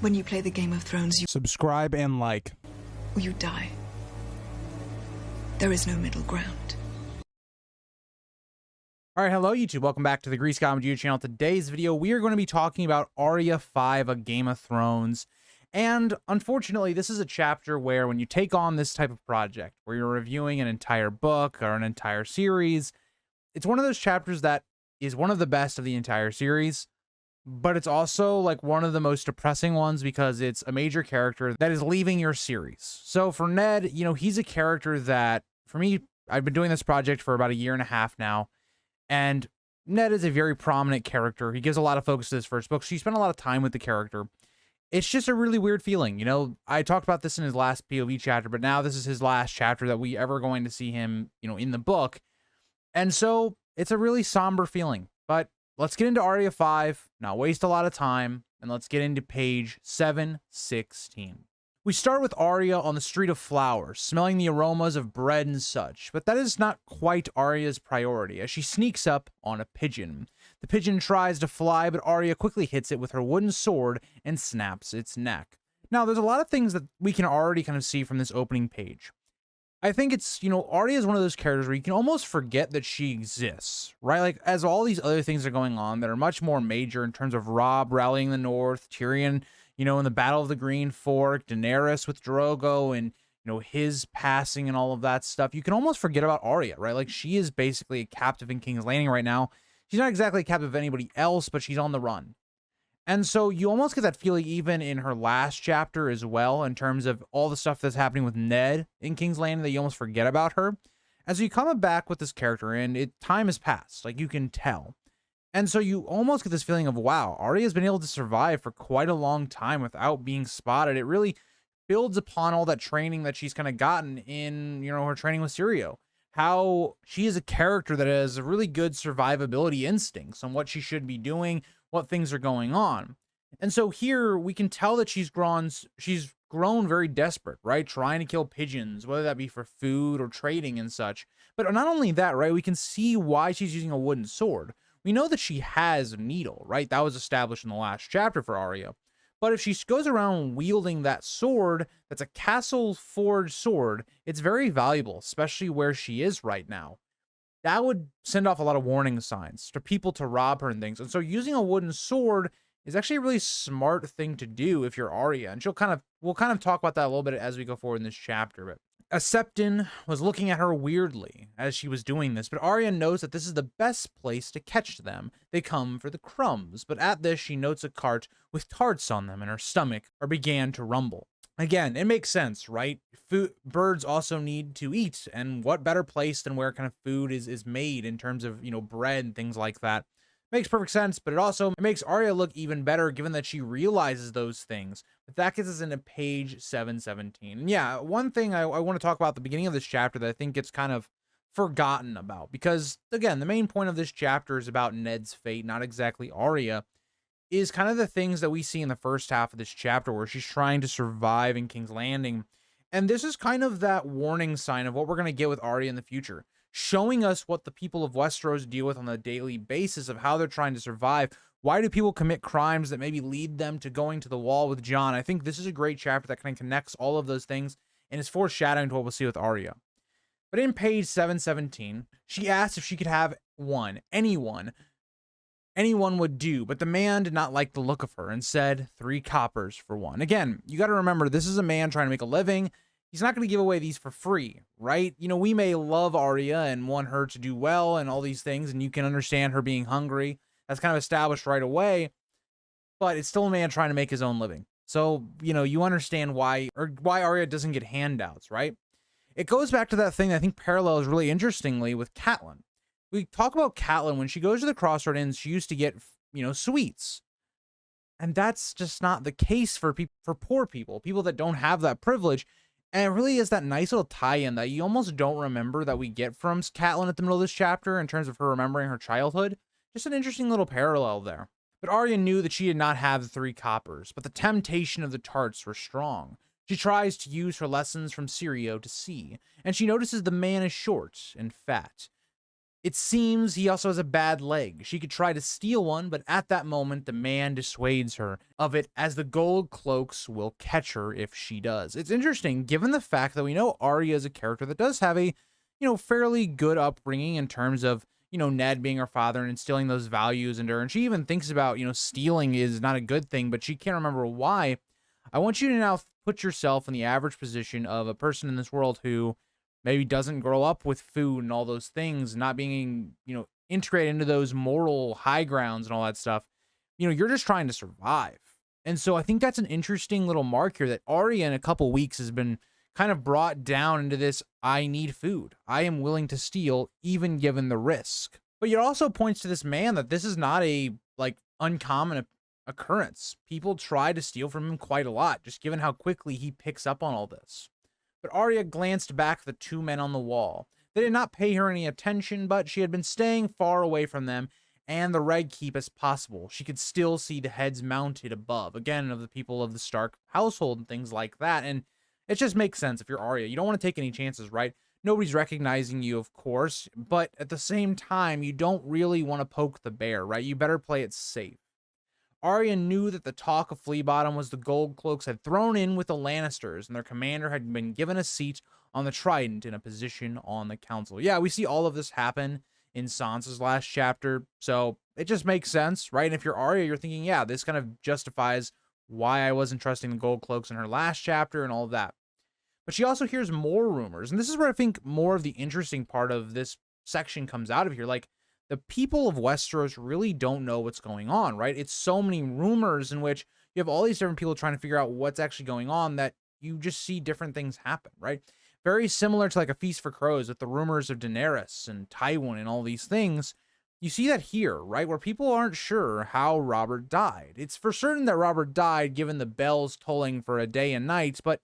When you play the Game of Thrones, you Subscribe and like. or you die. There is no middle ground. All right, hello YouTube. Welcome back to the Grease Goblin YouTube channel. Today's video, we are going to be talking about Arya V, A Game of Thrones. And unfortunately, this is a chapter where when you take on this type of project, where you're reviewing an entire book or an entire series, it's one of those chapters that is one of the best of the entire series, but it's also like one of the most depressing ones because it's a major character that is leaving your series. So for Ned, you know, he's a character that, for me, I've been doing this project for about a year and a half now, and Ned is a very prominent character. He gives a lot of focus to this first book, so you spend a lot of time with the character. It's just a really weird feeling. You know, I talked about this in his last POV chapter, but now this is his last chapter that we ever going to see him, you know, in the book. And so it's a really somber feeling. But let's get into Arya V, not waste a lot of time, and let's get into page 716. We start with Arya on the Street of Flowers, smelling the aromas of bread and such, but that is not quite Arya's priority, as she sneaks up on a pigeon. The pigeon tries to fly, but Arya quickly hits it with her wooden sword and snaps its neck. Now, there's a lot of things that we can already kind of see from this opening page. I think it's, you know, Arya is one of those characters where you can almost forget that she exists, right? Like, as all these other things are going on that are much more major in terms of Robb rallying the North, Tyrion, you know, in the Battle of the Green Fork, Daenerys with Drogo, and, you know, his passing and all of that stuff, you can almost forget about Arya, right? Like, she is basically a captive in King's Landing right now. She's not exactly a captive of anybody else, but she's on the run. And so you almost get that feeling even in her last chapter as well, in terms of all the stuff that's happening with Ned in King's Landing, that you almost forget about her. And so you come back with this character, and time has passed, like you can tell. And so you almost get this feeling of, wow, Arya's been able to survive for quite a long time without being spotted. It really builds upon all that training that she's kind of gotten in, you know, her training with Syrio. How she is a character that has a really good survivability instincts on what she should be doing, what things are going on. And so here we can tell that she's grown very desperate, right? Trying to kill pigeons, whether that be for food or trading and such. But not only that, right? We can see why she's using a wooden sword. We know that she has a needle, right? That was established in the last chapter for Arya. But if she goes around wielding that sword, that's a castle forged sword, it's very valuable, especially where she is right now. That would send off a lot of warning signs to people to rob her and things. And so using a wooden sword is actually a really smart thing to do if you're Arya. And we'll kind of talk about that a little bit as we go forward in this chapter. But a Septon was looking at her weirdly as she was doing this, but Arya knows that this is the best place to catch them. They come for the crumbs, but at this she notes a cart with tarts on them, and her stomach began to rumble. Again, it makes sense, right? Birds also need to eat, and what better place than where kind of food is made in terms of, you know, bread and things like that. Makes perfect sense, but it also makes Arya look even better given that she realizes those things. But that gets us into page 717. And yeah, one thing I want to talk about at the beginning of this chapter that I think gets kind of forgotten about, because again, the main point of this chapter is about Ned's fate, not exactly Arya, is kind of the things that we see in the first half of this chapter where she's trying to survive in King's Landing. And this is kind of that warning sign of what we're going to get with Arya in the future, showing us what the people of Westeros deal with on a daily basis of how they're trying to survive. Why do people commit crimes that maybe lead them to going to the wall with Jon? I think this is a great chapter that kind of connects all of those things and is foreshadowing to what we'll see with Arya. But in page 717, she asked if she could have anyone would do, but the man did not like the look of her and said 3 coppers for one. Again, you got to remember, this is a man trying to make a living. He's not going to give away these for free, right? You know, we may love Arya and want her to do well and all these things, and you can understand her being hungry. That's kind of established right away, but it's still a man trying to make his own living. So, you know, you understand why Arya doesn't get handouts, right? It goes back to that thing that I think parallels really interestingly with Catelyn. We talk about Catelyn when she goes to the Crossroad Inns, she used to get, you know, sweets. And that's just not the case for poor people that don't have that privilege. And it really is that nice little tie-in that you almost don't remember that we get from Catelyn at the middle of this chapter in terms of her remembering her childhood. Just an interesting little parallel there. But Arya knew that she did not have the 3 coppers, but the temptation of the tarts were strong. She tries to use her lessons from Syrio to see, and she notices the man is short and fat. It seems he also has a bad leg. She could try to steal one, but at that moment, the man dissuades her of it, as the gold cloaks will catch her if she does. It's interesting, given the fact that we know Arya is a character that does have a, fairly good upbringing in terms of, Ned being her father and instilling those values into her. And she even thinks about, stealing is not a good thing, but she can't remember why. I want you to now put yourself in the average position of a person in this world who maybe doesn't grow up with food and all those things, not being, integrated into those moral high grounds and all that stuff. You're just trying to survive. And so I think that's an interesting little mark here that Arya in a couple weeks has been kind of brought down into this, I need food. I am willing to steal, even given the risk. But it also points to this man that this is not a, uncommon occurrence. People try to steal from him quite a lot, just given how quickly he picks up on all this. But Arya glanced back at the two men on the wall. They did not pay her any attention, but she had been staying far away from them and the Red Keep as possible. She could still see the heads mounted above, again, of the people of the Stark household and things like that. And it just makes sense if you're Arya. You don't want to take any chances, right? Nobody's recognizing you, of course, but at the same time, you don't really want to poke the bear, right? You better play it safe. Arya knew that the talk of Flea Bottom was the Gold Cloaks had thrown in with the Lannisters, and their commander had been given a seat on the Trident in a position on the council. Yeah, we see all of this happen in Sansa's last chapter, so it just makes sense, right? And if you're Arya, you're thinking, yeah, this kind of justifies why I wasn't trusting the Gold Cloaks in her last chapter and all of that. But she also hears more rumors, and this is where I think more of the interesting part of this section comes out of here. The people of Westeros really don't know what's going on, right? It's so many rumors in which you have all these different people trying to figure out what's actually going on that you just see different things happen, right? Very similar to A Feast for Crows with the rumors of Daenerys and Tywin and all these things. You see that here, right? Where people aren't sure how Robert died. It's for certain that Robert died given the bells tolling for a day and night, but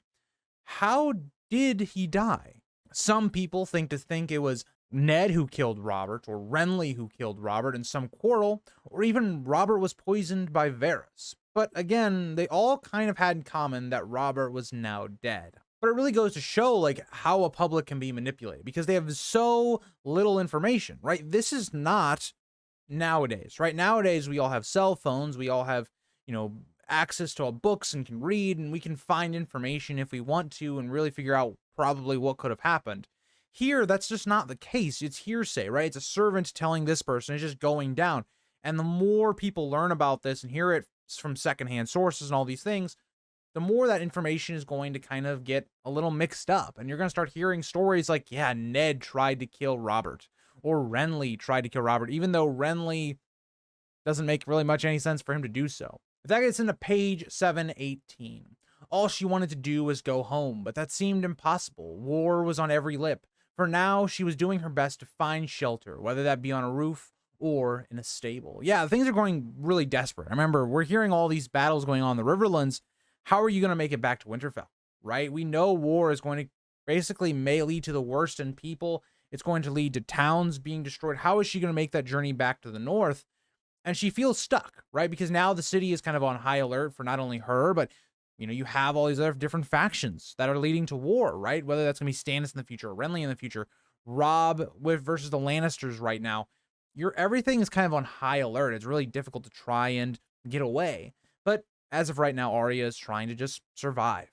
how did he die? Some people think it was Ned who killed Robert, or Renly who killed Robert in some quarrel, or even Robert was poisoned by Varys. But again, they all kind of had in common that Robert was now dead. But it really goes to show how a public can be manipulated because they have so little information, right? This is not nowadays, right? Nowadays, we all have cell phones. We all have, access to all books and can read, and we can find information if we want to and really figure out probably what could have happened. Here, that's just not the case. It's hearsay, right? It's a servant telling this person. It's just going down. And the more people learn about this and hear it from secondhand sources and all these things, the more that information is going to kind of get a little mixed up. And you're going to start hearing stories like, yeah, Ned tried to kill Robert, or Renly tried to kill Robert, even though Renly doesn't make really much any sense for him to do so. But that gets into page 718. All she wanted to do was go home, but that seemed impossible. War was on every lip. For now, she was doing her best to find shelter, whether that be on a roof or in a stable. Yeah, things are going really desperate. I remember we're hearing all these battles going on in the Riverlands. How are you going to make it back to Winterfell, right? We know war is going to basically may lead to the worst in people. It's going to lead to towns being destroyed. How is she going to make that journey back to the north? And she feels stuck, right? Because now the city is kind of on high alert for not only her, but you have all these other different factions that are leading to war, right? Whether that's going to be Stannis in the future or Renly in the future, Robb versus the Lannisters right now. Everything is kind of on high alert. It's really difficult to try and get away. But as of right now, Arya is trying to just survive.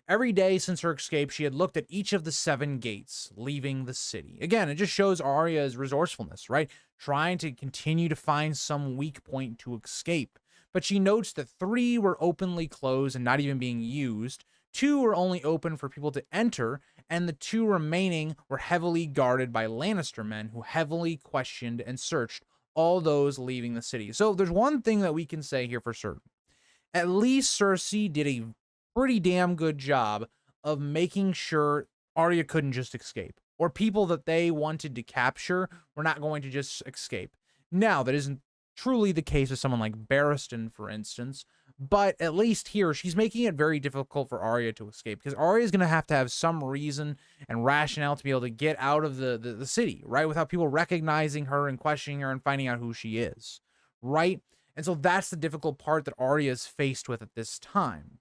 Every day since her escape, she had looked at each of the 7 gates leaving the city. Again, it just shows Arya's resourcefulness, right? Trying to continue to find some weak point to escape. But she notes that 3 were openly closed and not even being used. 2 were only open for people to enter, and the 2 remaining were heavily guarded by Lannister men who heavily questioned and searched all those leaving the city. So there's one thing that we can say here for certain. At least Cersei did a pretty damn good job of making sure Arya couldn't just escape, or people that they wanted to capture were not going to just escape. Now, that isn't truly the case with someone like Barristan, for instance, but at least here, she's making it very difficult for Arya to escape, because Arya is going to have some reason and rationale to be able to get out of the city, right, without people recognizing her and questioning her and finding out who she is, right? And so that's the difficult part that Arya is faced with at this time.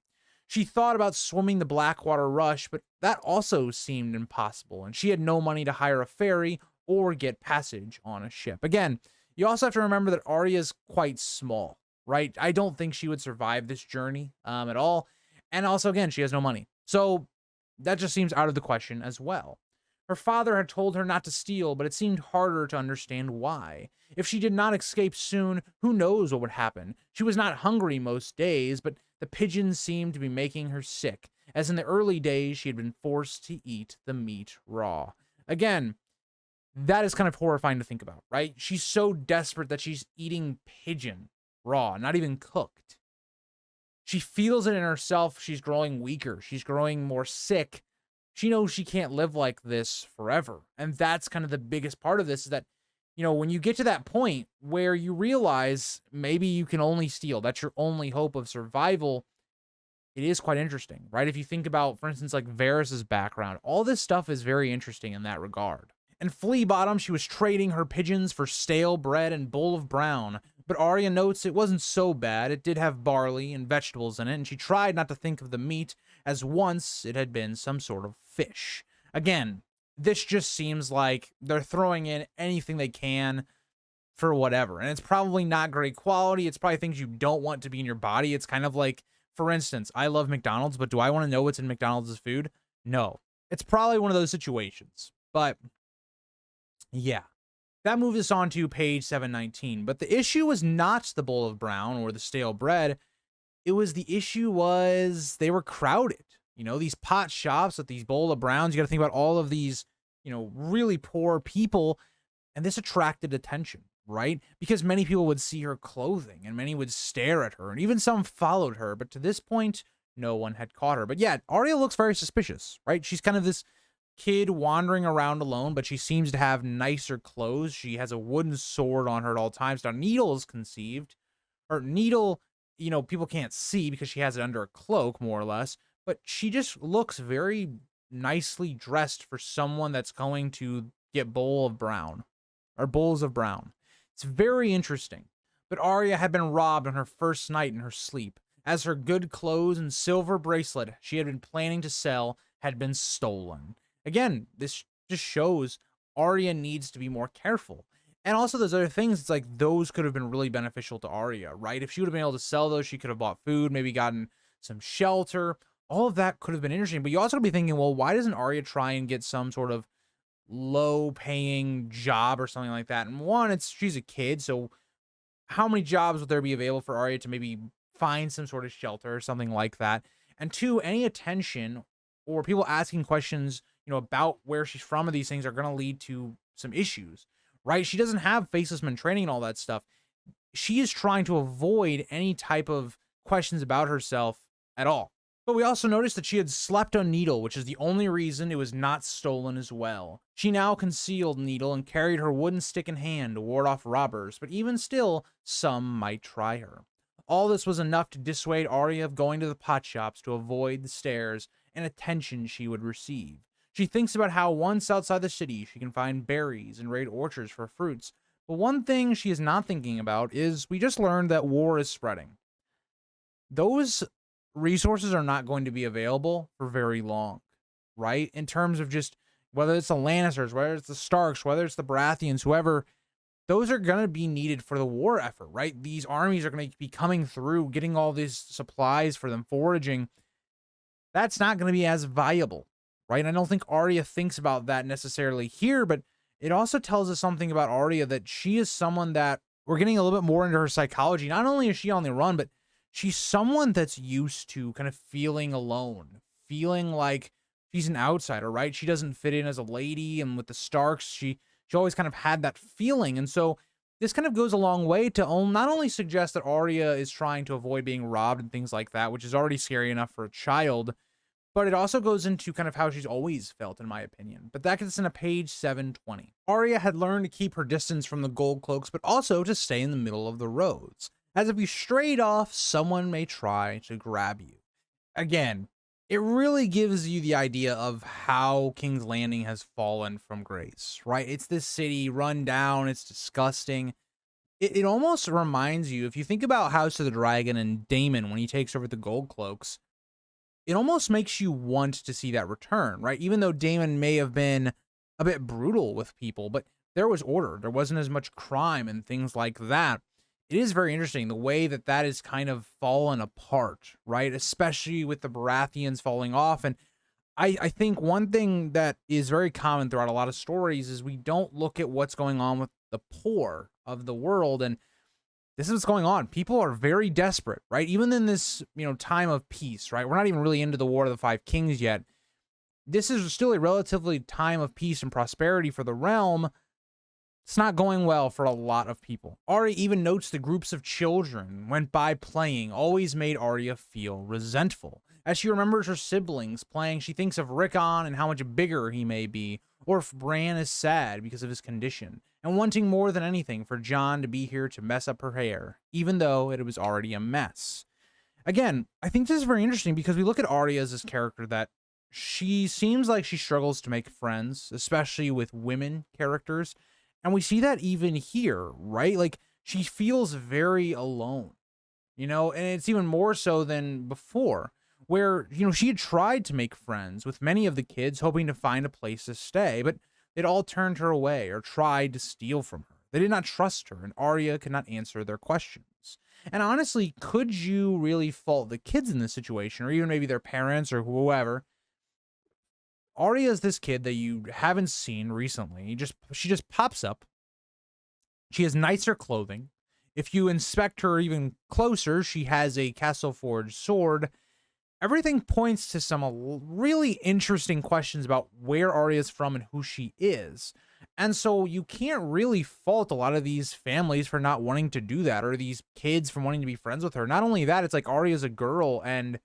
She thought about swimming the Blackwater Rush, but that also seemed impossible, and she had no money to hire a ferry or get passage on a ship. Again, you also have to remember that Arya's quite small, right? I don't think she would survive this journey at all. And also, again, she has no money. So that just seems out of the question as well. Her father had told her not to steal, but it seemed harder to understand why. If she did not escape soon, who knows what would happen? She was not hungry most days, but the pigeons seemed to be making her sick, as in the early days she had been forced to eat the meat raw. Again, that is kind of horrifying to think about, right? She's so desperate that she's eating pigeon raw, not even cooked. She feels it in herself. She's growing weaker. She's growing more sick. She knows she can't live like this forever. And that's kind of the biggest part of this, is that, you know, when you get to that point where you realize maybe you can only steal, that's your only hope of survival, it is quite interesting, right? If you think about, for instance, like Varys's background, all this stuff is very interesting in that regard. And Flea Bottom, she was trading her pigeons for stale bread and bowl of brown. But Arya notes it wasn't so bad. It did have barley and vegetables in it, and she tried not to think of the meat as once it had been some sort of fish. Again, this just seems like they're throwing in anything they can for whatever. And it's probably not great quality. It's probably things you don't want to be in your body. It's kind of like, for instance, I love McDonald's, but do I want to know what's in McDonald's food? No. It's probably one of those situations. But yeah. That moves us on to page 719. But the issue was not the bowl of brown or the stale bread. The issue was they were crowded. You know, these pot shops with these bowl of browns. You got to think about all of these, you know, really poor people. And this attracted attention, right? Because many people would see her clothing and many would stare at her. And even some followed her. But to this point, no one had caught her. But yeah, Arya looks very suspicious, right? She's kind of this kid wandering around alone, but she seems to have nicer clothes. She has a wooden sword on her at all times. Now, Needle is conceived. Or Needle, you know, people can't see because she has it under a cloak, more or less. But she just looks very nicely dressed for someone that's going to get bowls of brown. It's very interesting. But Arya had been robbed on her first night in her sleep, as her good clothes and silver bracelet she had been planning to sell had been stolen. Again, this just shows Arya needs to be more careful. And also those other things, it's like those could have been really beneficial to Arya, right? If she would have been able to sell those, she could have bought food, maybe gotten some shelter. All of that could have been interesting. But you also could be thinking, well, why doesn't Arya try and get some sort of low-paying job or something like that? And one, she's a kid, so how many jobs would there be available for Arya to maybe find some sort of shelter or something like that? And two, any attention or people asking questions, you know, about where she's from, and these things are going to lead to some issues, right? She doesn't have faceless men training and all that stuff. She is trying to avoid any type of questions about herself at all. But we also noticed that she had slept on Needle, which is the only reason it was not stolen as well. She now concealed Needle and carried her wooden stick in hand to ward off robbers, but even still, some might try her. All this was enough to dissuade Arya of going to the pot shops to avoid the stares and attention she would receive. She thinks about how once outside the city she can find berries and raid orchards for fruits. But one thing she is not thinking about is we just learned that war is spreading. Those resources are not going to be available for very long, right? In terms of just whether it's the Lannisters, whether it's the Starks, whether it's the Baratheons, whoever, those are going to be needed for the war effort, right? These armies are going to be coming through, getting all these supplies for them, foraging. That's not going to be as viable, right? I don't think Arya thinks about that necessarily here, but it also tells us something about Arya, that she is someone that we're getting a little bit more into her psychology. Not only is she on the run, but she's someone that's used to kind of feeling alone, feeling like she's an outsider, right? She doesn't fit in as a lady, and with the Starks, she always kind of had that feeling. And so this kind of goes a long way to not only suggest that Arya is trying to avoid being robbed and things like that, which is already scary enough for a child, but it also goes into kind of how she's always felt, in my opinion. But that gets into page 720. Arya had learned to keep her distance from the gold cloaks, but also to stay in the middle of the roads. As if you strayed off, someone may try to grab you. Again, it really gives you the idea of how King's Landing has fallen from grace, right? It's this city run down. It's disgusting. It almost reminds you, if you think about House of the Dragon and Daemon when he takes over the gold cloaks, it almost makes you want to see that return, right? Even though Daemon may have been a bit brutal with people, but there was order. There wasn't as much crime and things like that. It is very interesting the way that that is kind of fallen apart, right? Especially with the Baratheons falling off. And I think one thing that is very common throughout a lot of stories is we don't look at what's going on with the poor of the world. And this is what's going on. People are very desperate, right? Even in this, time of peace, right? We're not even really into the War of the Five Kings yet. This is still a relatively time of peace and prosperity for the realm. It's not going well for a lot of people. Arya even notes the groups of children went by playing always made Arya feel resentful. As she remembers her siblings playing, she thinks of Rickon and how much bigger he may be, or if Bran is sad because of his condition, and wanting more than anything for Jon to be here to mess up her hair, even though it was already a mess. Again, I think this is very interesting because we look at Arya as this character that she seems like she struggles to make friends, especially with women characters. And we see that even here, right? Like, she feels very alone, and it's even more so than before, where, she had tried to make friends with many of the kids, hoping to find a place to stay, but they'd all turned her away or tried to steal from her. They did not trust her, and Arya could not answer their questions. And honestly, could you really fault the kids in this situation, or even maybe their parents or whoever? Arya is this kid that you haven't seen recently. She just pops up. She has nicer clothing. If you inspect her even closer, she has a castle forged sword. Everything points to some really interesting questions about where Arya is from and who she is. And so you can't really fault a lot of these families for not wanting to do that, or these kids from wanting to be friends with her. Not only that, it's like Arya's a girl, and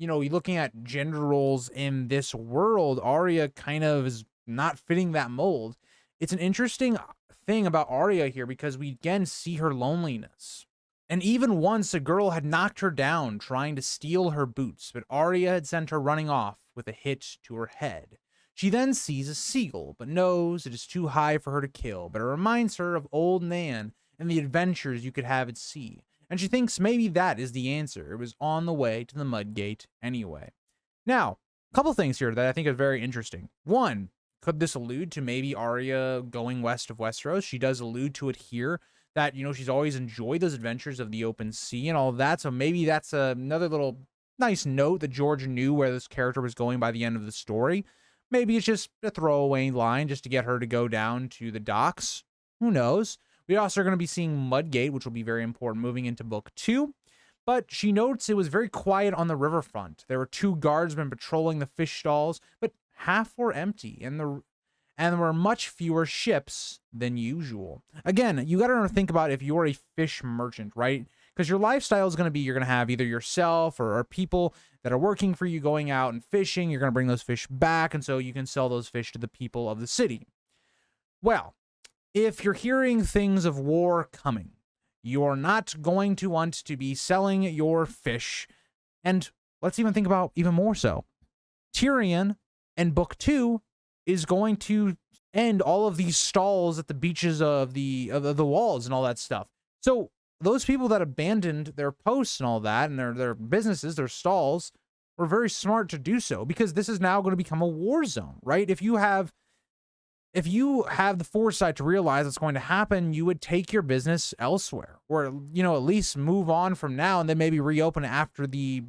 you're looking at gender roles in this world, Arya kind of is not fitting that mold. It's an interesting thing about Arya here because we again see her loneliness. And even once a girl had knocked her down trying to steal her boots, but Arya had sent her running off with a hit to her head. She then sees a seagull, but knows it is too high for her to kill, but it reminds her of old Nan and the adventures you could have at sea. And she thinks maybe that is the answer. It was on the way to the Mudgate anyway. Now, a couple things here that I think are very interesting. One, could this allude to maybe Arya going west of Westeros? She does allude to it here that, she's always enjoyed those adventures of the open sea and all of that. So maybe that's another little nice note that George knew where this character was going by the end of the story. Maybe it's just a throwaway line just to get her to go down to the docks. Who knows? We also are going to be seeing Mudgate, which will be very important moving into book 2. But she notes it was very quiet on the riverfront. There were 2 guardsmen patrolling the fish stalls, but half were empty, and there were much fewer ships than usual. Again, you got to think about if you're a fish merchant, right? Because your lifestyle is going to be you're going to have either yourself or people that are working for you going out and fishing. You're going to bring those fish back, and so you can sell those fish to the people of the city. Well, if you're hearing things of war coming, you're not going to want to be selling your fish. And let's even think about even more so. Tyrion in book 2 is going to end all of these stalls at the beaches of the walls and all that stuff. So those people that abandoned their posts and all that and their businesses, their stalls, were very smart to do so because this is now going to become a war zone, right? If you have the foresight to realize what's going to happen, you would take your business elsewhere, or, at least move on from now and then maybe reopen after the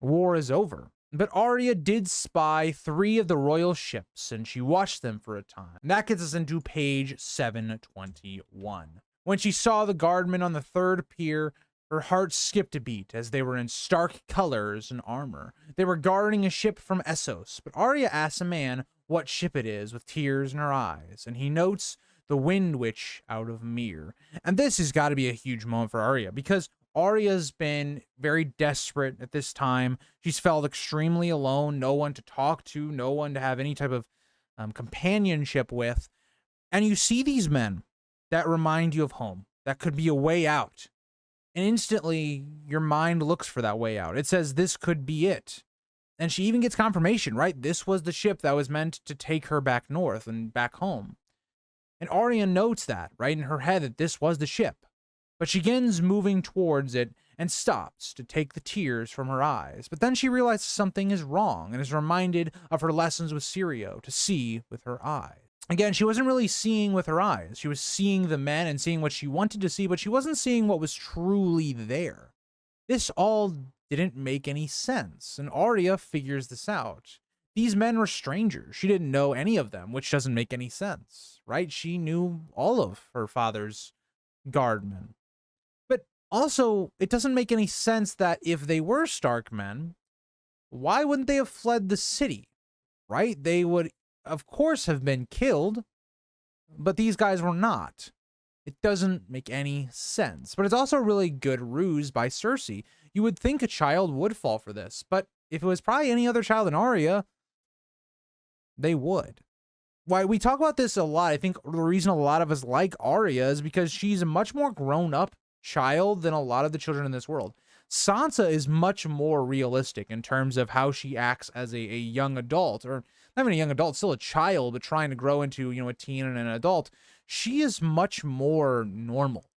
war is over. But Arya did spy 3 of the royal ships, and she watched them for a time. And that gets us into page 721. When she saw the guardmen on the 3rd pier, her heart skipped a beat as they were in stark colors and armor. They were guarding a ship from Essos, but Arya asks a man what ship it is with tears in her eyes, and he notes the Wind Witch out of Myr. And this has got to be a huge moment for Arya, because Arya's been very desperate at this time. She's felt extremely alone, no one to talk to, no one to have any type of companionship with. And you see these men that remind you of home, that could be a way out. And instantly, your mind looks for that way out. It says, this could be it. And she even gets confirmation, right? This was the ship that was meant to take her back north and back home. And Arya notes that, right, in her head, that this was the ship. But she begins moving towards it, and stops to take the tears from her eyes. But then she realizes something is wrong and is reminded of her lessons with Sirio to see with her eyes. Again, she wasn't really seeing with her eyes. She was seeing the men and seeing what she wanted to see, but she wasn't seeing what was truly there. This all didn't make any sense, and Arya figures this out. These men were strangers. She didn't know any of them, which doesn't make any sense, right? She knew all of her father's guardmen. But also, it doesn't make any sense that if they were Stark men, why wouldn't they have fled the city, right? They would, of course, have been killed, but these guys were not. It doesn't make any sense. But it's also a really good ruse by Cersei. You would think a child would fall for this, but if it was probably any other child than Arya, they would. Why we talk about this a lot, I think the reason a lot of us like Arya is because she's a much more grown-up child than a lot of the children in this world. Sansa is much more realistic in terms of how she acts as a young adult, or not even a young adult, still a child, but trying to grow into, a teen and an adult. She is much more normal.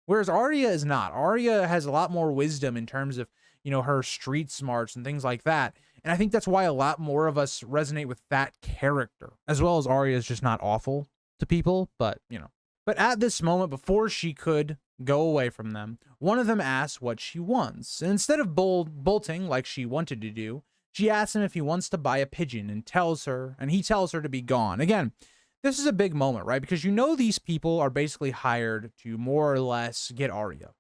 Whereas Arya is not. Arya has a lot more wisdom in terms of, her street smarts and things like that. And I think that's why a lot more of us resonate with that character, as well as Arya is just not awful to people, but, But at this moment, before she could go away from them, one of them asks what she wants. And instead of bolting like she wanted to do, she asks him if he wants to buy a pigeon and he tells her to be gone. Again, this is a big moment, right? Because these people are basically hired to more or less get Arya.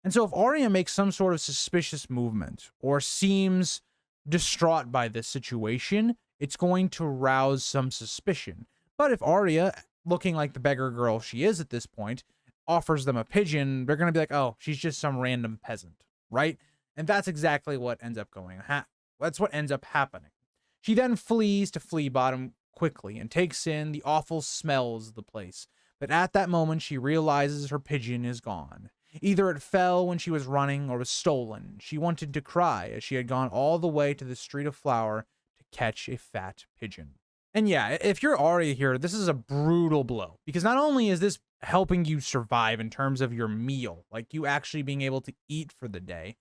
And so if Arya makes some sort of suspicious movement or seems distraught by this situation, it's going to rouse some suspicion. But if Arya, looking like the beggar girl she is at this point, offers them a pigeon, they're going to be like, oh, she's just some random peasant, right? And that's exactly what ends up that's what ends up happening. She then flees to Flea Bottom quickly and takes in the awful smells of the place. But at that moment, she realizes her pigeon is gone. Either it fell when she was running or was stolen. She wanted to cry as she had gone all the way to the Street of Flour to catch a fat pigeon. And yeah, if you're Arya here, this is a brutal blow, because not only is this helping you survive in terms of your meal, like you actually being able to eat for the day,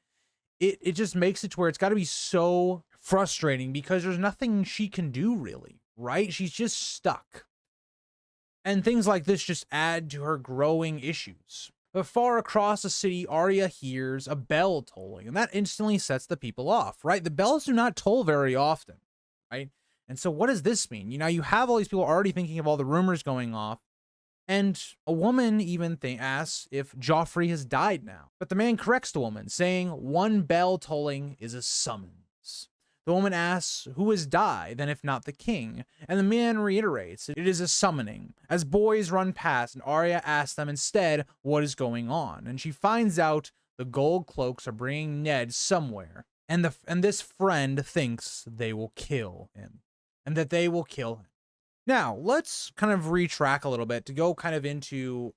it just makes it to where it's got to be so frustrating because there's nothing she can do really, right? She's just stuck. And things like this just add to her growing issues. But far across the city, Arya hears a bell tolling, and that instantly sets the people off, right? The bells do not toll very often, right? And so what does this mean? You have all these people already thinking of all the rumors going off, and a woman even asks if Joffrey has died now. But the man corrects the woman, saying one bell tolling is a summons. The woman asks who has died, then if not the king, and the man reiterates it is a summoning. As boys run past, and Arya asks them instead what is going on, and she finds out the gold cloaks are bringing Ned somewhere, and this friend thinks they will kill him, and that they will kill him. Now, let's kind of retrack a little bit to go kind of into,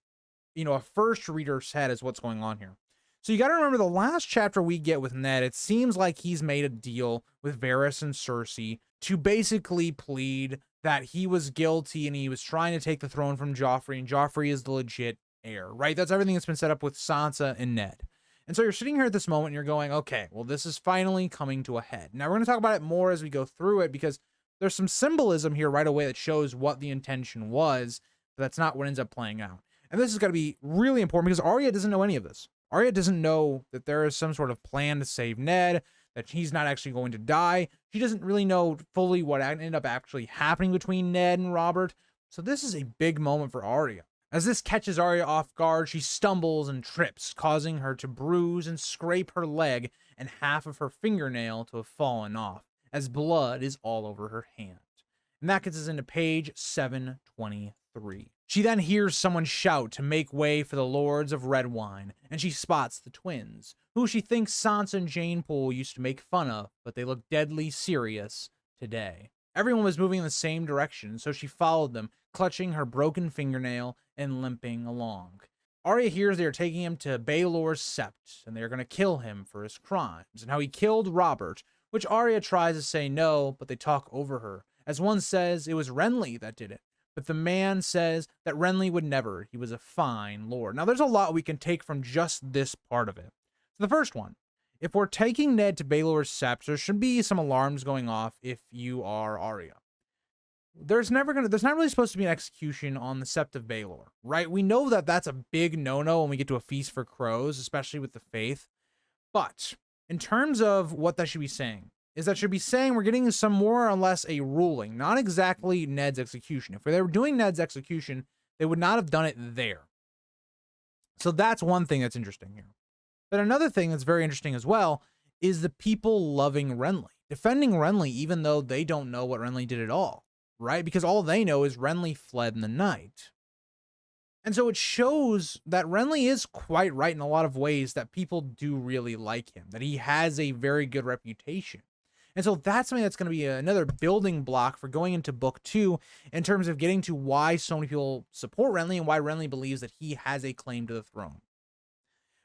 a first reader's head as what's going on here. So you got to remember the last chapter we get with Ned, it seems like he's made a deal with Varys and Cersei to basically plead that he was guilty and he was trying to take the throne from Joffrey, and Joffrey is the legit heir, right? That's everything that's been set up with Sansa and Ned. And so you're sitting here at this moment and you're going, okay, well, this is finally coming to a head. Now we're going to talk about it more as we go through it, because there's some symbolism here right away that shows what the intention was, but that's not what ends up playing out. And this is going to be really important because Arya doesn't know any of this. Arya doesn't know that there is some sort of plan to save Ned, that he's not actually going to die. She doesn't really know fully what ended up actually happening between Ned and Robert. So this is a big moment for Arya. As this catches Arya off guard, she stumbles and trips, causing her to bruise and scrape her leg and half of her fingernail to have fallen off, as blood is all over her hand. And that gets us into page 723. She then hears someone shout to make way for the Lords of Redwine, and she spots the twins, who she thinks Sansa and Jane Poole used to make fun of, but they look deadly serious today. Everyone was moving in the same direction, so she followed them, clutching her broken fingernail and limping along. Arya hears they are taking him to Baelor's Sept, and they are going to kill him for his crimes, and how he killed Robert, which Arya tries to say no, but they talk over her, as one says it was Renly that did it. But the man says that Renly would never. He was a fine lord. Now, there's a lot we can take from just this part of it. So the first one, if we're taking Ned to Baelor's Sept, there should be some alarms going off if you are Arya. There's not really supposed to be an execution on the Sept of Baelor, right? We know that that's a big no-no when we get to a Feast for Crows, especially with the Faith. But in terms of what that should be saying, is that should be saying we're getting some more or less a ruling, not exactly Ned's execution. If they were doing Ned's execution, they would not have done it there. So that's one thing that's interesting here. But another thing that's very interesting as well is the people loving Renly, defending Renly even though they don't know what Renly did at all, right? Because all they know is Renly fled in the night. And so it shows that Renly is quite right in a lot of ways, that people do really like him, that he has a very good reputation. And so that's something that's going to be another building block for going into book 2 in terms of getting to why so many people support Renly and why Renly believes that he has a claim to the throne.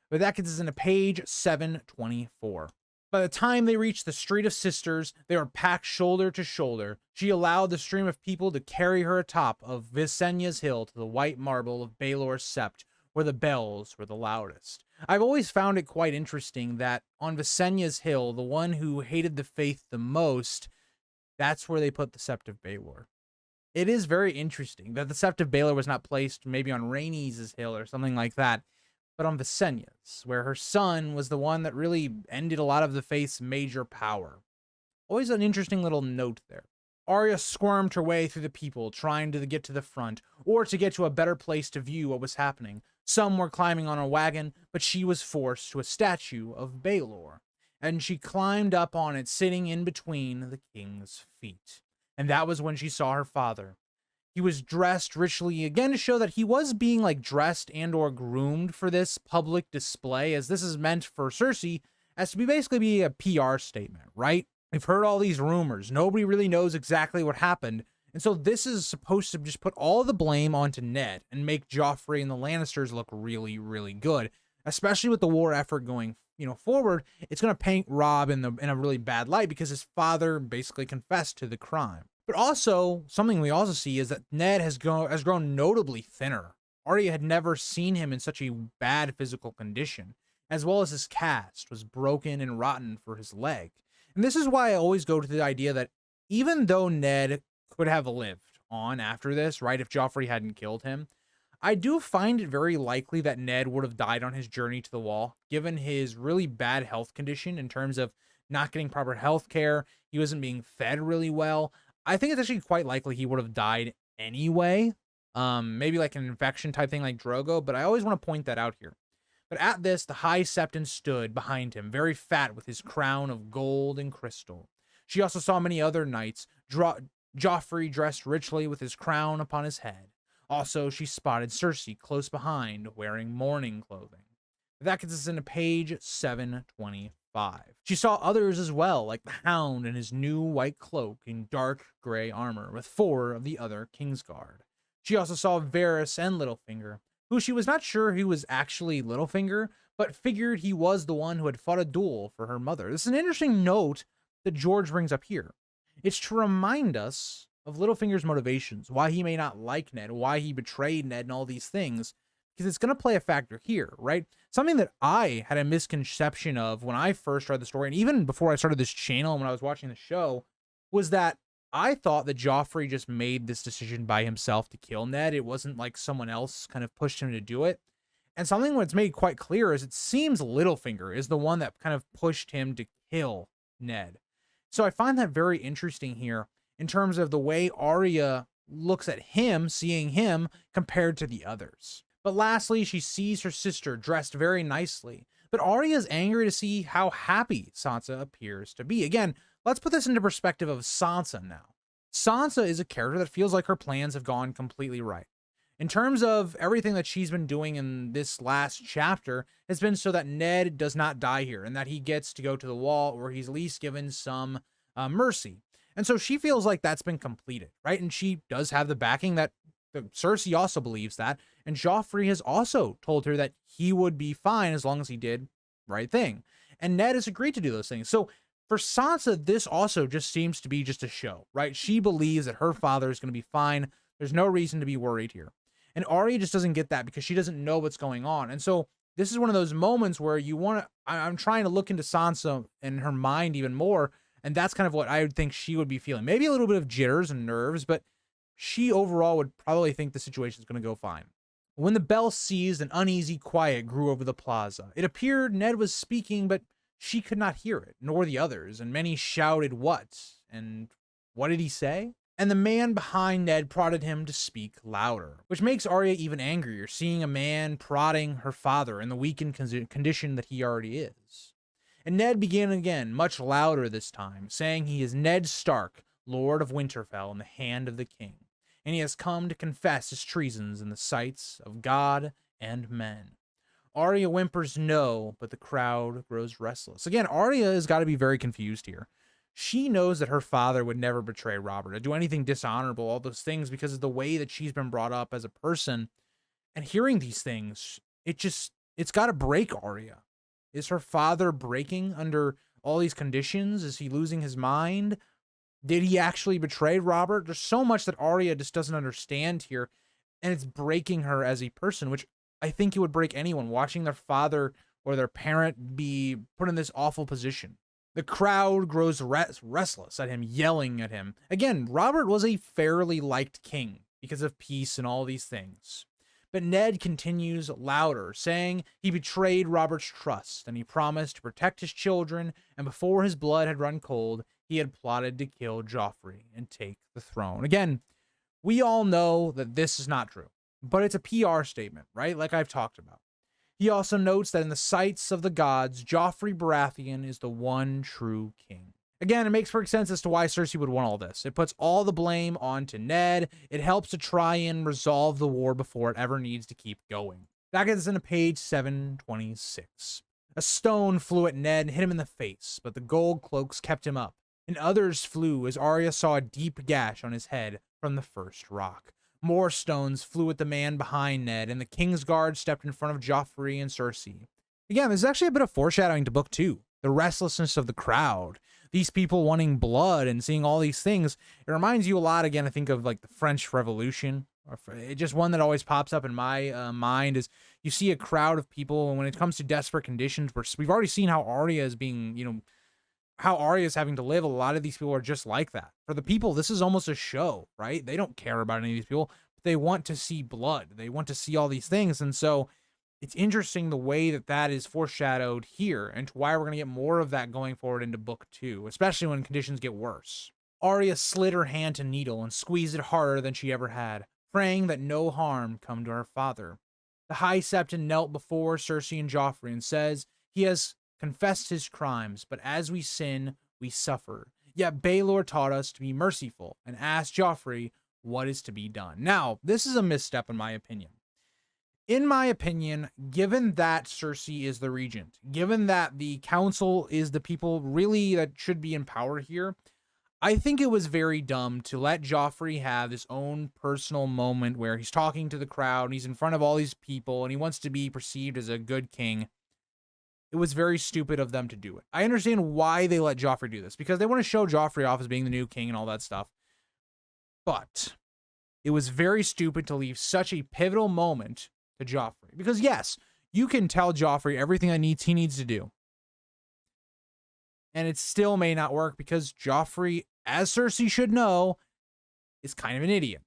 But that gets us into page 724. By the time they reached the Street of Sisters, they were packed shoulder to shoulder. She allowed the stream of people to carry her atop of Visenya's hill to the white marble of Baelor's Sept, where the bells were the loudest. I've always found it quite interesting that on Visenya's hill, the one who hated the faith the most, that's where they put the Sept of Baelor. It is very interesting that the Sept of Baelor was not placed maybe on Rhaenys' hill or something like that, but on Visenya's, where her son was the one that really ended a lot of the faith's major power. Always an interesting little note there. Arya squirmed her way through the people, trying to get to the front, or to get to a better place to view what was happening. Some were climbing on a wagon, but she was forced to a statue of Baelor, and she climbed up on it, sitting in between the king's feet. And that was when she saw her father. He was dressed richly, again to show that he was being dressed and or groomed for this public display, as this is meant for Cersei as to basically be a PR statement, right? We've heard all these rumors. Nobody really knows exactly what happened. And so this is supposed to just put all the blame onto Ned and make Joffrey and the Lannisters look really, really good, especially with the war effort going, forward. It's going to paint Robb in a really bad light because his father basically confessed to the crime. But also, something we also see is that Ned has grown notably thinner. Arya had never seen him in such a bad physical condition, as well as his cast was broken and rotten for his leg. And this is why I always go to the idea that even though Ned could have lived on after this, right, if Joffrey hadn't killed him, I do find it very likely that Ned would have died on his journey to the Wall, given his really bad health condition in terms of not getting proper health care. He wasn't being fed really well. I think it's actually quite likely he would have died anyway. Maybe like an infection type thing like Drogo, but I always want to point that out here. But at this, the High Septon stood behind him, very fat with his crown of gold and crystal. She also saw many other knights, Joffrey dressed richly with his crown upon his head. Also, she spotted Cersei close behind, wearing mourning clothing. That gets us into page 725. She saw others as well, like the Hound in his new white cloak and dark gray armor, with 4 of the other Kingsguard. She also saw Varys and Littlefinger, who she was not sure he was actually Littlefinger, but figured he was the one who had fought a duel for her mother. This is an interesting note that George brings up here. It's to remind us of Littlefinger's motivations, why he may not like Ned, why he betrayed Ned and all these things, because it's going to play a factor here, right? Something that I had a misconception of when I first read the story, and even before I started this channel and when I was watching the show, was that I thought that Joffrey just made this decision by himself to kill Ned. It wasn't like someone else kind of pushed him to do it. And something that's made quite clear is it seems Littlefinger is the one that kind of pushed him to kill Ned. So I find that very interesting here in terms of the way Arya looks at him, seeing him compared to the others. But lastly, she sees her sister dressed very nicely. But Arya's angry to see how happy Sansa appears to be. Again, let's put this into perspective of Sansa now. Sansa is a character that feels like her plans have gone completely right. In terms of everything that she's been doing in this last chapter has been so that Ned does not die here and that he gets to go to the Wall, or he's at least given some mercy. And so she feels like that's been completed, right? And she does have the backing that Cersei also believes that. And Joffrey has also told her that he would be fine as long as he did the right thing. And Ned has agreed to do those things. So for Sansa, this also just seems to be just a show, right? She believes that her father is going to be fine. There's no reason to be worried here. And Arya just doesn't get that because she doesn't know what's going on. And so this is one of those moments where I'm trying to look into Sansa and her mind even more, and that's kind of what I would think she would be feeling. Maybe a little bit of jitters and nerves, but she overall would probably think the situation is going to go fine. When the bell ceased, an uneasy quiet grew over the plaza. It appeared Ned was speaking, but she could not hear it, nor the others, and many shouted, "What?" And what did he say? And the man behind Ned prodded him to speak louder, which makes Arya even angrier, seeing a man prodding her father in the weakened condition that he already is. And Ned began again, much louder this time, saying he is Ned Stark, Lord of Winterfell, in the hand of the king, and he has come to confess his treasons in the sights of God and men. Arya whimpers no, but the crowd grows restless. Again, Arya has got to be very confused here. She knows that her father would never betray Robert or do anything dishonorable, all those things, because of the way that she's been brought up as a person. And hearing these things, it's got to break Arya. Is her father breaking under all these conditions? Is he losing his mind? Did he actually betray Robert? There's so much that Arya just doesn't understand here, and it's breaking her as a person, which I think it would break anyone, watching their father or their parent be put in this awful position. The crowd grows restless at him, yelling at him. Again, Robert was a fairly liked king because of peace and all these things. But Ned continues louder, saying he betrayed Robert's trust, and he promised to protect his children, and before his blood had run cold, he had plotted to kill Joffrey and take the throne. Again, we all know that this is not true, but it's a PR statement, right? Like I've talked about. He also notes that in the sights of the gods, Joffrey Baratheon is the one true king. Again, it makes perfect sense as to why Cersei would want all this. It puts all the blame onto Ned. It helps to try and resolve the war before it ever needs to keep going. That gets us into page 726. A stone flew at Ned and hit him in the face, but the gold cloaks kept him up, and others flew as Arya saw a deep gash on his head from the first rock. More stones flew at the man behind Ned, and the King's Guard stepped in front of Joffrey and Cersei. Again, there's actually a bit of foreshadowing to book 2. The restlessness of the crowd. These people wanting blood and seeing all these things. It reminds you a lot, again, I think of like the French Revolution. Just one that always pops up in my mind is you see a crowd of people, and when it comes to desperate conditions, we've already seen how Arya is being, how Arya is having to live. A lot of these people are just like that. For the people, this is almost a show, right? They don't care about any of these people, but they want to see blood. They want to see all these things. And so it's interesting the way that that is foreshadowed here, and to why we're going to get more of that going forward into book 2, especially when conditions get worse. Arya slid her hand to Needle and squeezed it harder than she ever had, praying that no harm come to her father. The High Septon knelt before Cersei and Joffrey and says he has confessed his crimes, but as we sin, we suffer. Yet Baelor taught us to be merciful and asked Joffrey what is to be done. Now, this is a misstep in my opinion. In my opinion, given that Cersei is the regent, given that the council is the people really that should be in power here, I think it was very dumb to let Joffrey have his own personal moment where he's talking to the crowd and he's in front of all these people and he wants to be perceived as a good king. It was very stupid of them to do it. I understand why they let Joffrey do this, because they want to show Joffrey off as being the new king and all that stuff. But it was very stupid to leave such a pivotal moment to Joffrey. Because yes, you can tell Joffrey everything he needs to do, and it still may not work because Joffrey, as Cersei should know, is kind of an idiot.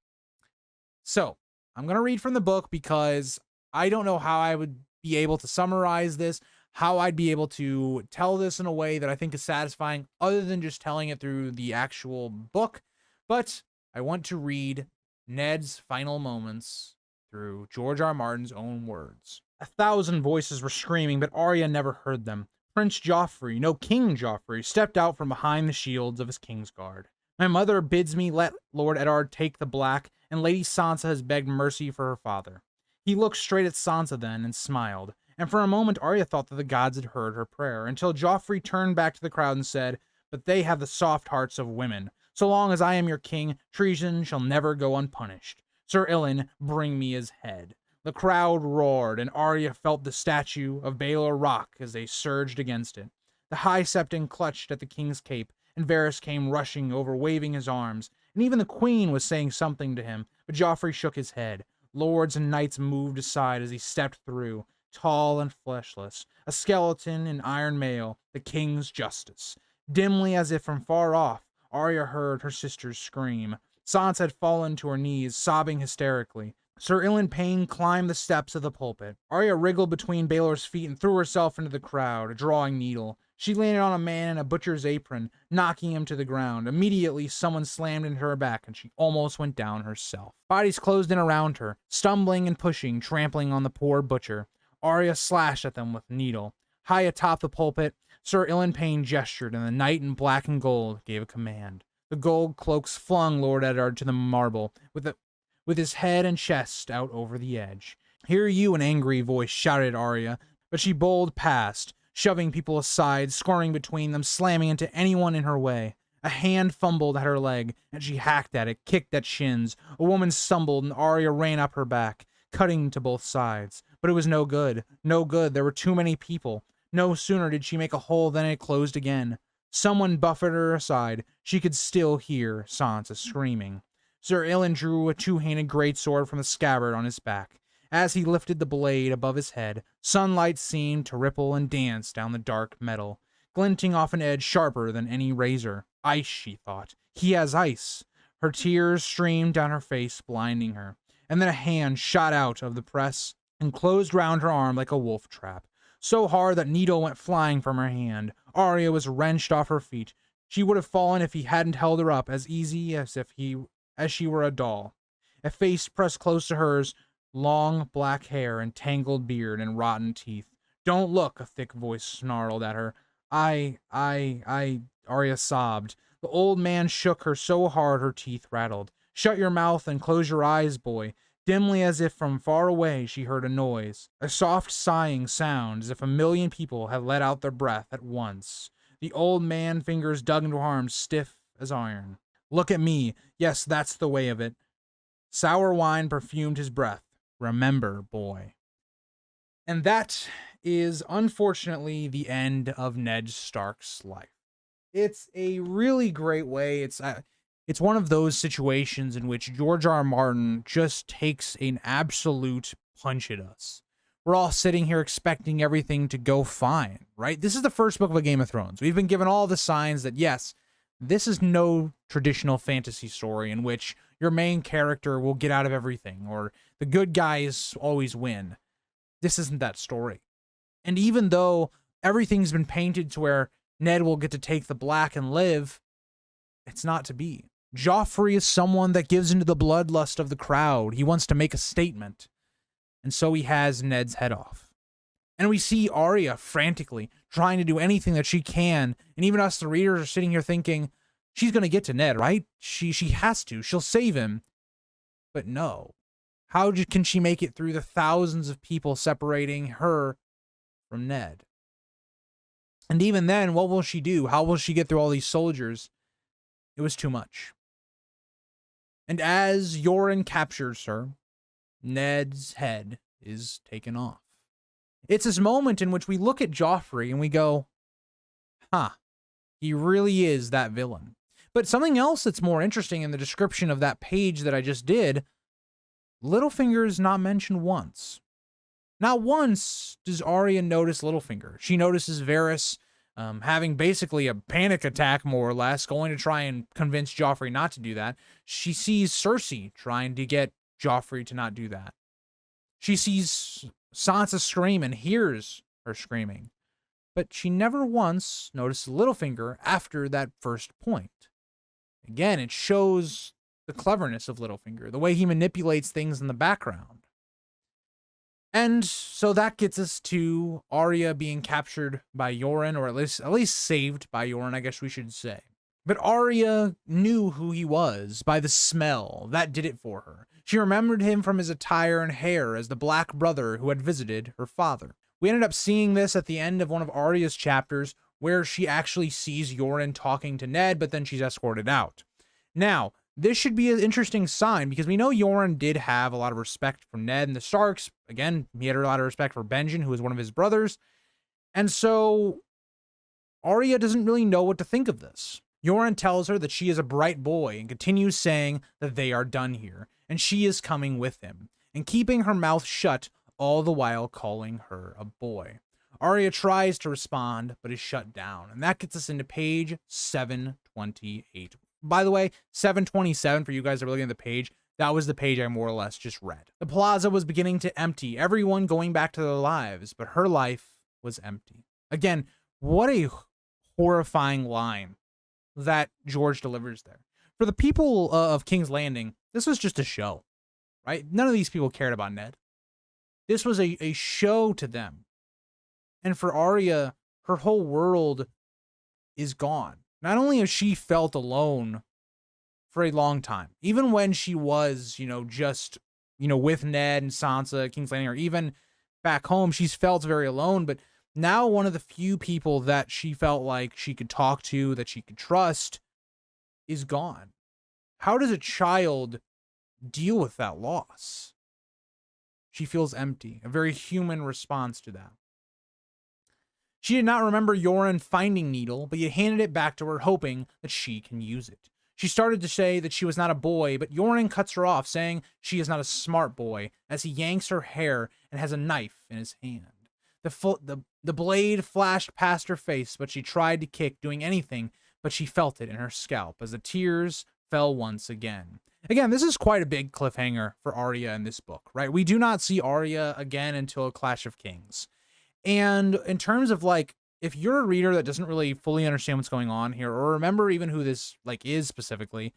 So I'm going to read from the book because I don't know how I would be able to summarize this, how I'd be able to tell this in a way that I think is satisfying other than just telling it through the actual book. But I want to read Ned's final moments through George R. R. Martin's own words. 1,000 voices were screaming, but Arya never heard them. Prince Joffrey, no King Joffrey, stepped out from behind the shields of his King's Guard. My mother bids me let Lord Eddard take the black, and Lady Sansa has begged mercy for her father. He looked straight at Sansa then and smiled, and for a moment Arya thought that the gods had heard her prayer, until Joffrey turned back to the crowd and said, "But they have the soft hearts of women. So long as I am your king, treason shall never go unpunished. Sir Ilyn, bring me his head." The crowd roared, and Arya felt the statue of Baelor rock as they surged against it. The High Septon clutched at the king's cape, and Varys came rushing over, waving his arms, and even the queen was saying something to him, but Joffrey shook his head. Lords and knights moved aside as he stepped through, tall and fleshless, a skeleton in iron mail, the king's justice. Dimly, as if from far off, Arya heard her sister's scream. Sansa had fallen to her knees, sobbing hysterically. Sir Ilan Payne climbed the steps of the pulpit. Arya wriggled between Baelor's feet and threw herself into the crowd, a drawing needle. She landed on a man in a butcher's apron, knocking him to the ground. Immediately, someone slammed into her back, and she almost went down herself. Bodies closed in around her, stumbling and pushing, trampling on the poor butcher. Arya slashed at them with the needle. High atop the pulpit, Sir Ilan Payne gestured, and the knight in black and gold gave a command. The gold cloaks flung Lord Eddard to the marble, with his head and chest out over the edge. "Hear you," an angry voice shouted at Arya, but she bowled past, shoving people aside, scoring between them, slamming into anyone in her way. A hand fumbled at her leg, and she hacked at it, kicked at shins. A woman stumbled, and Arya ran up her back, cutting to both sides. But it was no good. No good. There were too many people. No sooner did she make a hole than it closed again. Someone buffeted her aside. She could still hear Sansa screaming. Sir Ilan drew a two-handed greatsword from the scabbard on his back. As he lifted the blade above his head, sunlight seemed to ripple and dance down the dark metal, glinting off an edge sharper than any razor. Ice, she thought. He has ice. Her tears streamed down her face, blinding her. And then a hand shot out of the press and closed round her arm like a wolf trap. So hard that needle went flying from her hand. Arya was wrenched off her feet. She would have fallen if he hadn't held her up as easy as she were a doll. A face pressed close to hers, long black hair and tangled beard and rotten teeth. "Don't look," a thick voice snarled at her. Arya sobbed. The old man shook her so hard her teeth rattled. "Shut your mouth and close your eyes, boy." Dimly, as if from far away, she heard a noise. A soft sighing sound, as if a million people had let out their breath at once. The old man fingers dug into her arms, stiff as iron. "Look at me. Yes, that's the way of it." Sour wine perfumed his breath. "Remember, boy." And that is, unfortunately, the end of Ned Stark's life. It's a really great way. It's one of those situations in which George R. R. Martin just takes an absolute punch at us. We're all sitting here expecting everything to go fine, right? This is the first book of a Game of Thrones. We've been given all the signs that, yes, this is no traditional fantasy story in which your main character will get out of everything or the good guys always win. This isn't that story. And even though everything's been painted to where Ned will get to take the black and live, it's not to be. Joffrey is someone that gives into the bloodlust of the crowd. He wants to make a statement. And so he has Ned's head off. And we see Arya frantically trying to do anything that she can. And even us, the readers, are sitting here thinking, she's going to get to Ned, right? She has to. She'll save him. But no. How can she make it through the thousands of people separating her from Ned? And even then, what will she do? How will she get through all these soldiers? It was too much. And as Yoren captures her, Ned's head is taken off. It's this moment in which we look at Joffrey and we go, he really is that villain. But something else that's more interesting in the description of that page that I just did, Littlefinger is not mentioned once. Not once does Arya notice Littlefinger. She notices Varys having basically a panic attack, more or less, going to try and convince Joffrey not to do that. She sees Cersei trying to get Joffrey to not do that. She sees Sansa scream and hears her screaming. But she never once noticed Littlefinger after that first point. Again, it shows the cleverness of Littlefinger, the way he manipulates things in the background. And so that gets us to Arya being captured by Yoren, or at least saved by Yoren, I guess we should say. But Arya knew who he was by the smell. That did it for her. She remembered him from his attire and hair as the Black Brother who had visited her father. We ended up seeing this at the end of one of Arya's chapters, where she actually sees Yoren talking to Ned, but then she's escorted out. Now, this should be an interesting sign, because we know Yoren did have a lot of respect for Ned and the Starks. Again, he had a lot of respect for Benjen, who was one of his brothers. And so Arya doesn't really know what to think of this. Yoren tells her that she is a bright boy and continues saying that they are done here, and she is coming with him. And keeping her mouth shut, all the while calling her a boy. Arya tries to respond, but is shut down. And that gets us into page 728. By the way, 727, for you guys that are looking at the page, that was the page I more or less just read. The plaza was beginning to empty, everyone going back to their lives, but her life was empty. Again, what a horrifying line that George delivers there. For the people of King's Landing, this was just a show, right? None of these people cared about Ned. This was a show to them. And for Arya, her whole world is gone. Not only has she felt alone for a long time, even when she was, just, with Ned and Sansa at King's Landing, or even back home, she's felt very alone. But now one of the few people that she felt like she could talk to, that she could trust, is gone. How does a child deal with that loss? She feels empty, a very human response to that. She did not remember Yoren finding Needle, but he handed it back to her, hoping that she can use it. She started to say that she was not a boy, but Yoren cuts her off, saying she is not a smart boy, as he yanks her hair and has a knife in his hand. The blade flashed past her face, but she tried to kick, doing anything, but she felt it in her scalp as the tears fell once again. Again, this is quite a big cliffhanger for Arya in this book, right? We do not see Arya again until A Clash of Kings. And in terms of if you're a reader that doesn't really fully understand what's going on here, or remember even who this is specifically,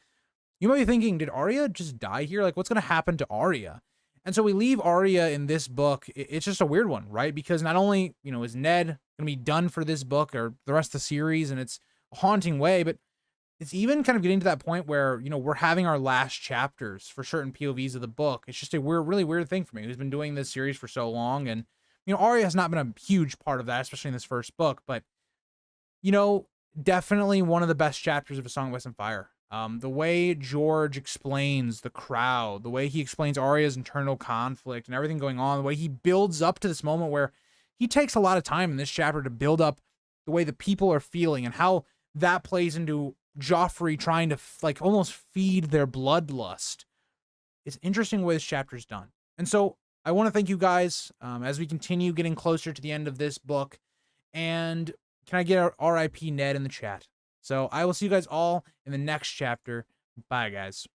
you might be thinking, did Arya just die here? What's going to happen to Arya? And so we leave Arya in this book. It's just a weird one, right? Because not only, is Ned going to be done for this book or the rest of the series, and it's a haunting way, but it's even kind of getting to that point where, we're having our last chapters for certain POVs of the book. It's just a really weird thing for me, who's been doing this series for so long. And, Arya has not been a huge part of that, especially in this first book, but, definitely one of the best chapters of A Song of Ice and Fire. The way George explains the crowd, the way he explains Arya's internal conflict and everything going on, the way he builds up to this moment where he takes a lot of time in this chapter to build up the way the people are feeling and how that plays into Joffrey trying to almost feed their bloodlust. It's interesting the way this chapter's done. And so I want to thank you guys as we continue getting closer to the end of this book. And can I get RIP Ned in the chat? So I will see you guys all in the next chapter. Bye, guys.